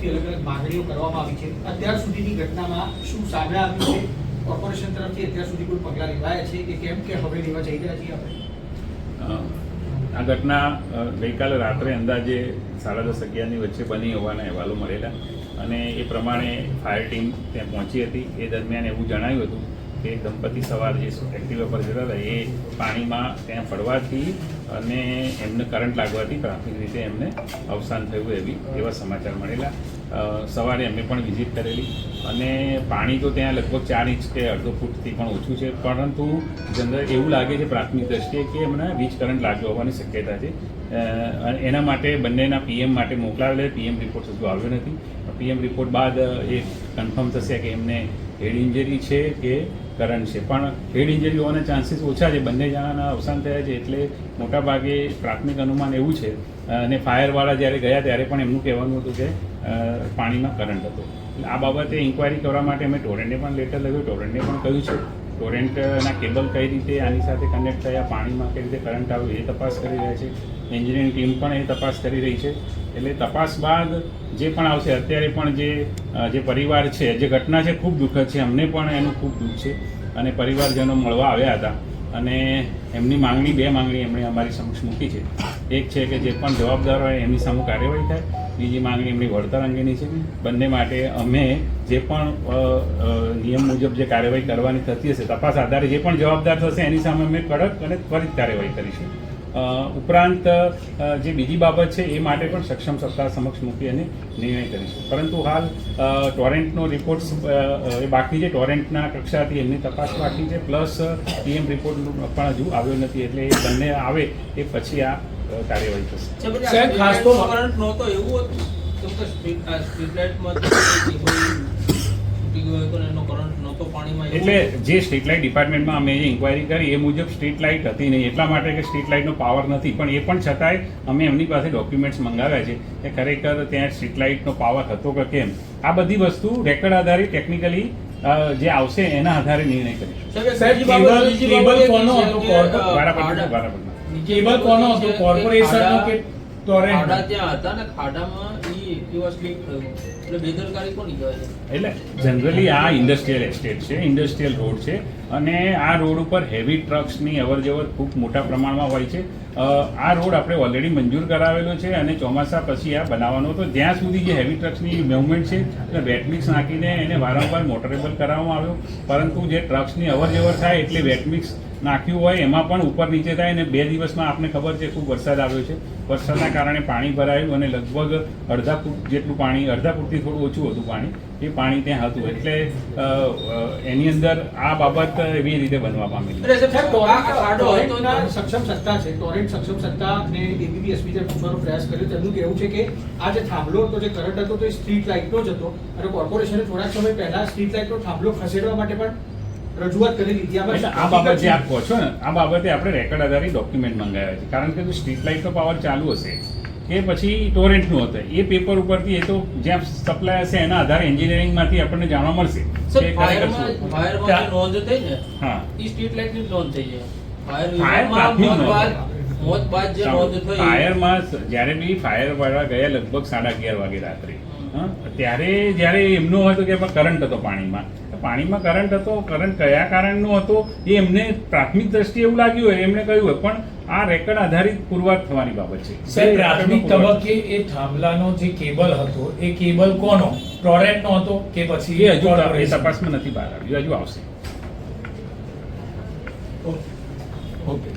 તરફથી અલગ અલગ માંગણીઓ કરવામાં આવી છે. અત્યાર સુધીની ઘટનામાં શું સામે આવ્યું છે? કોર્પોરેશન તરફથી અત્યાર સુધી કોઈ પગલાં લેવાયા છે કે કેમ, કે હવે લેવા જઈ રહ્યા છીએ આપણે? આ ઘટના ગઈકાલે રાત્રે અંદાજે 10:30-11ની વચ્ચે બની હોવાના અહેવાલો મળેલા અને એ પ્રમાણે ફાયર ટીમ ત્યાં પહોંચી હતી. એ દરમિયાન એવું જણાવ્યું હતું કે દંપતી સવાર જે એક્ટિવા પર જતા હતા એ પાણીમાં ત્યાં પડવાથી અને એમને કરંટ લાગવાથી પ્રાથમિક રીતે એમને અવસાન થયું એવા સમાચાર મળેલા. સવારે અમે પણ વિઝિટ કરેલી અને પાણી તો ત્યાં લગભગ 4 ઇંચ કે અડધો ફૂટથી પણ ઓછું છે, પરંતુ જનરલ એવું લાગે છે પ્રાથમિક દ્રષ્ટિએ કે એમને વીજ કરંટ લાગ્યો હોવાની શક્યતા છે. એના માટે બંનેના પીએમ માટે મોકલાવેલા. પીએમ રિપોર્ટ હજુ આવ્યો નથી. પીએમ રિપોર્ટ બાદ એ કન્ફર્મ થશે કે એમને હેડ ઇન્જરી છે કે કરંટ છે, પણ હેડ ઇન્જરી હોવાના ચાન્સીસ ઓછા છે. બંને જણાના અવસાન થયા છે એટલે મોટાભાગે પ્રાથમિક અનુમાન એવું છે. અને ફાયરવાળા જ્યારે ગયા ત્યારે પણ એમનું કહેવાનું હતું કે પાણીમાં કરંટ હતો. આ બાબતે ઇન્ક્વાયરી કરવા માટે અમે ટોરેન્ટને પણ લેટર લખ્યું. ટોરેન્ટને પણ કહ્યું છે. ટોરેન્ટના કેબલ કઈ રીતે આની સાથે કનેક્ટ થયા, પાણીમાં કઈ રીતે કરંટ આવ્યો એ તપાસ કરી રહ્યા છે. એન્જિનિયરિંગ ટીમ પણ એ તપાસ કરી રહી છે. એટલે તપાસ બાદ જે પણ આવશે, અત્યારે પણ જે પરિવાર છે, જે ઘટના છે ખૂબ દુઃખદ છે. અમને પણ એનું ખૂબ દુઃખ છે અને પરિવારજનો મળવા આવ્યા હતા અને એમની બે માંગણી એમણે અમારી સમક્ષ મૂકી છે. એક છે કે જે પણ જવાબદાર હોય એમની સામે કાર્યવાહી થાય. બીજી માંગણી એમની વળતર અંગેની છે. બંને માટે અમે જે પણ નિયમ મુજબ જે કાર્યવાહી કરવાની થતી હશે, તપાસ આધારે જે પણ જવાબદાર થશે એની સામે અમે કડક અને ત્વરિત કાર્યવાહી કરીશું. ઉપરાંત જે બીજી બાબત છે એ માટે પણ સક્ષમ સત્તા સમક્ષ મૂકી અને નિર્ણય કરીશું. પરંતુ હાલ ટોરેન્ટનો રિપોર્ટ એ બાકી છે. ટોરેન્ટના કક્ષાથી એમની તપાસ બાકી છે, પ્લસ પીએમ રિપોર્ટ પણ હજુ આવ્યો નથી. એટલે એ બંને આવે એ પછી આ કાર્યવાહી થશે. ખાસ તો કરંટ નહોતો એવું હતું કે સ્ટ્રીટ લાઇટમાં એટલે જે સ્ટ્રીટ લાઇટ ડિપાર્ટમેન્ટમાં અમે જે ઇન્ક્વાયરી કરી એ મુજબ સ્ટ્રીટ લાઇટ હતી નહીં, એટલા માટે કે સ્ટ્રીટ લાઇટનો પાવર નથી. પણ એ પણ છતાંય અમે એમની પાસે ડોક્યુમેન્ટ્સ મંગાવ્યા છે કે ખરેખર ત્યાં સ્ટ્રીટ લાઇટનો પાવર હતો કે કેમ. આ બધી વસ્તુ રેકર્ડ આધારિત ટેકનિકલી જે આવશે એના આધારે નિર્ણય કરીશું. કેબલ કોનો હતો, કોર્પોરેશનનો કે ટોરેન્ટ? ખાડા ત્યાં હતા ને ખાડામાં એવા સ્લીપ થયું એટલે બેદરકારી કોની કહેવાય? એટલે જનરલી આ ઇન્ડસ્ટ્રીયલ એસ્ટેટ છે, ઇન્ડસ્ટ્રીયલ રોડ છે અને આ રોડ ઉપર હેવી ટ્રક્સની અવરજવર ખૂબ મોટા પ્રમાણમાં હોય છે. આ રોડ આપણે ઓલરેડી મંજૂર કરાવેલો છે અને ચોમાસા પછી આ બનાવવાનો હતો. જ્યાં સુધી જે હેવી ટ્રક્સની મૂવમેન્ટ છે એટલે વેટ મિક્સ નાખીને એને વારંવાર મોટરેબલ કરાવવામાં આવ્યો, પરંતુ જે ટ્રક્સની અવરજવર થાય એટલે વેટ મિક્સ નાખ્યું હોય એમાં પણ ઉપર નીચે થાય. અને 2 દિવસમાં આપને ખબર છે ખૂબ વરસાદ આવ્યો છે. વરસાદના કારણે પાણી ભરાયું અને લગભગ અડધા ફૂટ જેટલું પાણી, અડધા ફૂટથી થોડું ઓછું હતું પાણી, એ પાણી ત્યાં હતું. એટલે એની અંદર આ બાબત એવી રીતે બનવા પામેલી. સક્ષમ સત્તા છે, ટોરેન્ટ સક્ષમ સત્તા ને એબીપીએસબી પૂછવાનો પ્રયાસ કર્યો. તેમનું કહેવું છે કે આ જે થાંભલો હતો, જે કરંટ હતો, તો એ સ્ટ્રીટ લાઇટનો જ હતો અને કોર્પોરેશને થોડાક સમય પહેલા સ્ટ્રીટ લાઇટનો થાંભલો ખસેડવા માટે પણ રજૂઆત કરી લીધી. આ બાબત જે આપ કહો છો ને, આ બાબતે આપણે રેકર્ડ આધારિત ડોક્યુમેન્ટ મંગાવ્યા છે. કારણ કે જો સ્ટ્રીટ લાઇટનો પાવર ચાલુ હશે કે પછી ટોરેન્ટનું હતું, એ પેપર ઉપરથી એ તો જ્યાં સપ્લાય હશે એના આધારે એન્જિનિયરિંગમાંથી આપણને જાણવા મળશે. નોંધ થઈ ને, હા, એ સ્ટ્રીટ લાઇટની નોંધ થઈ જાય. ફાયરમાં જ્યારે બી ફાયર વાળા ગયા લગભગ 11:30 વાગે રાત્રે, ત્યારે જ્યારે એમનો હતો કે કરંટ હતો પાણીમાં કરંટ હતો. કરંટ કયા કારણનો હતો એ એમને પ્રાથમિક દ્રષ્ટિએ એવું લાગ્યું હોય, એમને કહ્યું હોય, પણ આ રેકર્ડ આધારિત પુરવાર થવાની બાબત છે. સાહેબ, પ્રાથમિક તબક્કે એ થાંભલાનો જે કેબલ હતો એ કેબલ કોનો, ટોરેન્ટનો હતો કે પછી એ હજુ તપાસમાં નથી બહાર આવ્યું, હજુ આવશે. ઓકે.